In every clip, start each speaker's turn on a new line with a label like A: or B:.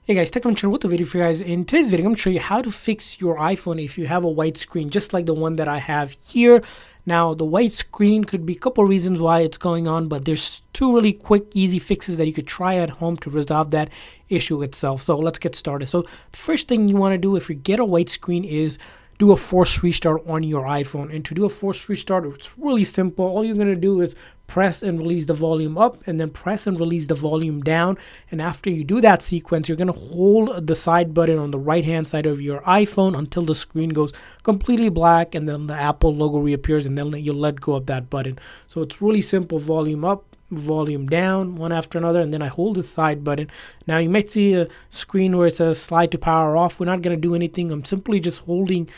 A: Hey guys, TechCruncher with the video for you guys. In today's video, I'm going to show you how to fix your iPhone if you have a white screen, just like the one that I have here. Now, the white screen could be a couple reasons why it's going on, but there's two really quick, easy fixes that you could try at home to resolve that issue itself. So let's get started. So the first thing you want to do if you get a white screen is do a force restart on your iPhone. And to do a force restart, it's really simple. All you're going to do is press and release the volume up, and then press and release the volume down. And after you do that sequence, you're going to hold the side button on the right hand side of your iPhone until the screen goes completely black, and then the Apple logo reappears, and then you'll let go of that button. So it's really simple. Volume up, volume down, one after another, and then I hold the side button. Now you might see a screen where it says slide to power off. We're not going to do anything. I'm simply just holding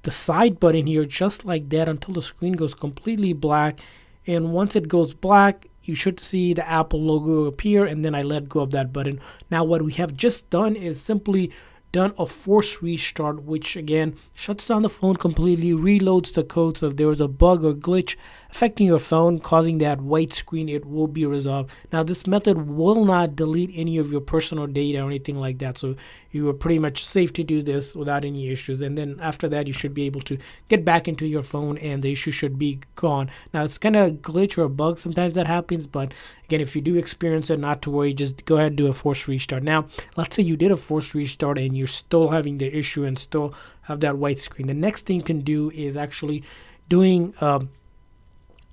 A: the side button here just like that until the screen goes completely black. And once it goes black, you should see the Apple logo appear, and then I let go of that button. Now what we have just done is simply done a force restart, which again shuts down the phone completely, reloads the code. So if there was a bug or glitch affecting your phone causing that white screen, it will be resolved. Now this method will not delete any of your personal data or anything like that, so you are pretty much safe to do this without any issues. And then after that, you should be able to get back into your phone and the issue should be gone. Now it's kind of a glitch or a bug, sometimes that happens, but again, if you do experience it, not to worry, just go ahead and do a force restart. Now let's say you did a force restart and you're still having the issue and still have that white screen. The next thing you can do is actually doing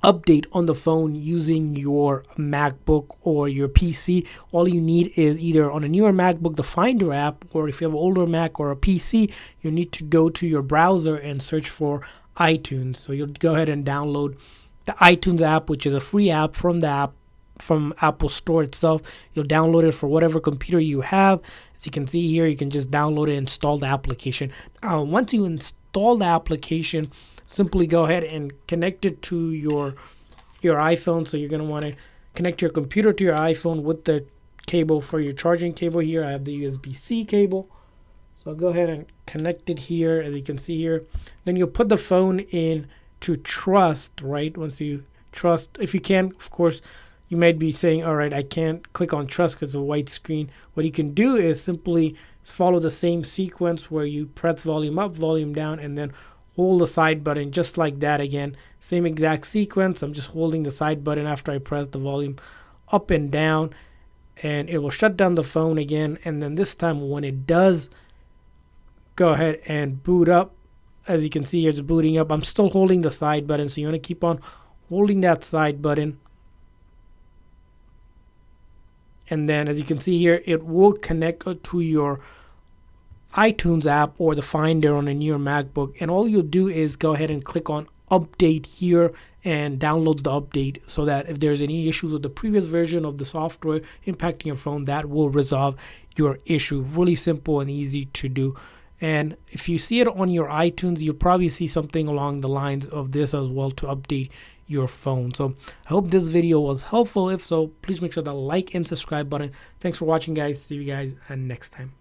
A: update on the phone using your MacBook or your PC. All you need is either on a newer MacBook, the Finder app, or if you have an older Mac or a PC, you need to go to your browser and search for iTunes. So you'll go ahead and download the iTunes app, which is a free app from Apple Store itself. You'll download it for whatever computer you have. As you can see here, you can just download it and install the application. Once you install the application, simply go ahead and connect it to your iPhone. So you're going to want to connect your computer to your iPhone with the cable for your charging cable here. I have the USB-C cable. So I'll go ahead and connect it here, as you can see here. Then you'll put the phone in to trust, right? Once you trust, if you can, of course, you might be saying, all right, I can't click on trust because it's a white screen. What you can do is simply follow the same sequence where you press volume up, volume down, and then hold the side button just like that. Again, same exact sequence. I'm just holding the side button after I press the volume up and down, and it will shut down the phone again. And then this time when it does go ahead and boot up, as you can see here, it's booting up. I'm still holding the side button, so you want to keep on holding that side button. And then as you can see here, it will connect to your iTunes app or the Finder on a newer MacBook. And all you'll do is go ahead and click on update here and download the update, so that if there's any issues with the previous version of the software impacting your phone, that will resolve your issue. Really simple and easy to do. And if you see it on your iTunes, you'll probably see something along the lines of this as well to update your phone. So I hope this video was helpful. If so, please make sure to like and subscribe button. Thanks for watching, guys. See you guys next time.